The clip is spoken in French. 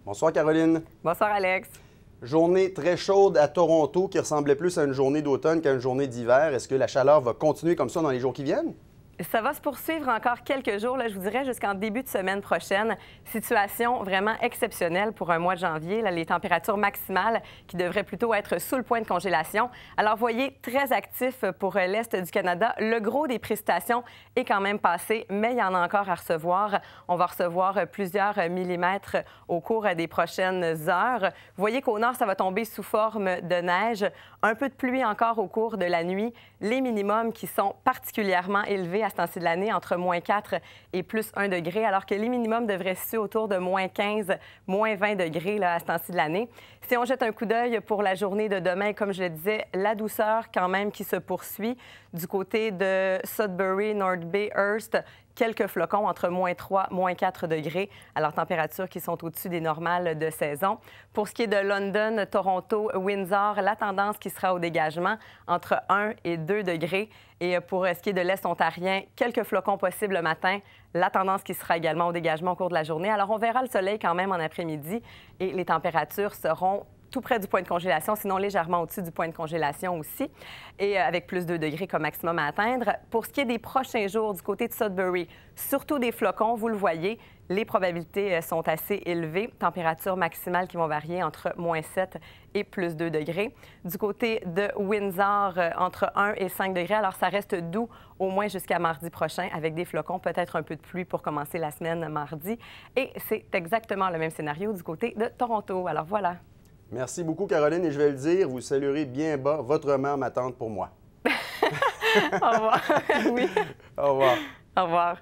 Bonsoir Caroline. Bonsoir Alex. Journée très chaude à Toronto qui ressemblait plus à une journée d'automne qu'à une journée d'hiver. Est-ce que la chaleur va continuer comme ça dans les jours qui viennent? Ça va se poursuivre encore quelques jours, là, je vous dirais jusqu'en début de semaine prochaine. Situation vraiment exceptionnelle pour un mois de janvier. Là, les températures maximales qui devraient plutôt être sous le point de congélation. Alors, voyez, très actif pour l'Est du Canada. Le gros des précipitations est quand même passé, mais il y en a encore à recevoir. On va recevoir plusieurs millimètres au cours des prochaines heures. Vous voyez qu'au nord, ça va tomber sous forme de neige. Un peu de pluie encore au cours de la nuit. Les minimums qui sont particulièrement élevés à ce temps-ci de l'année, entre moins 4 et plus 1 degré, alors que les minimums devraient se situer autour de moins 15, moins 20 degrés là, à ce temps-ci de l'année. Si on jette un coup d'œil pour la journée de demain, comme je le disais, la douceur quand même qui se poursuit du côté de Sudbury, North Bay, Hearst, quelques flocons entre moins 3, moins 4 degrés, alors températures qui sont au-dessus des normales de saison. Pour ce qui est de London, Toronto, Windsor, la tendance qui sera au dégagement entre 1 et 2 degrés. Et pour ce qui est de l'Est ontarien, quelques flocons possibles le matin, la tendance qui sera également au dégagement au cours de la journée. Alors, on verra le soleil quand même en après-midi et les températures seront tout près du point de congélation, sinon légèrement au-dessus du point de congélation aussi, et avec plus 2 degrés comme maximum à atteindre. Pour ce qui est des prochains jours du côté de Sudbury, surtout des flocons, vous le voyez, les probabilités sont assez élevées. Températures maximales qui vont varier entre moins 7 et plus 2 degrés. Du côté de Windsor, entre 1 et 5 degrés. Alors, ça reste doux au moins jusqu'à mardi prochain avec des flocons, peut-être un peu de pluie pour commencer la semaine mardi. Et c'est exactement le même scénario du côté de Toronto. Alors, voilà. Merci beaucoup, Caroline. Et je vais le dire, vous saluerez bien bas votre mère, ma tante, pour moi. Au revoir. Oui. Au revoir. Au revoir.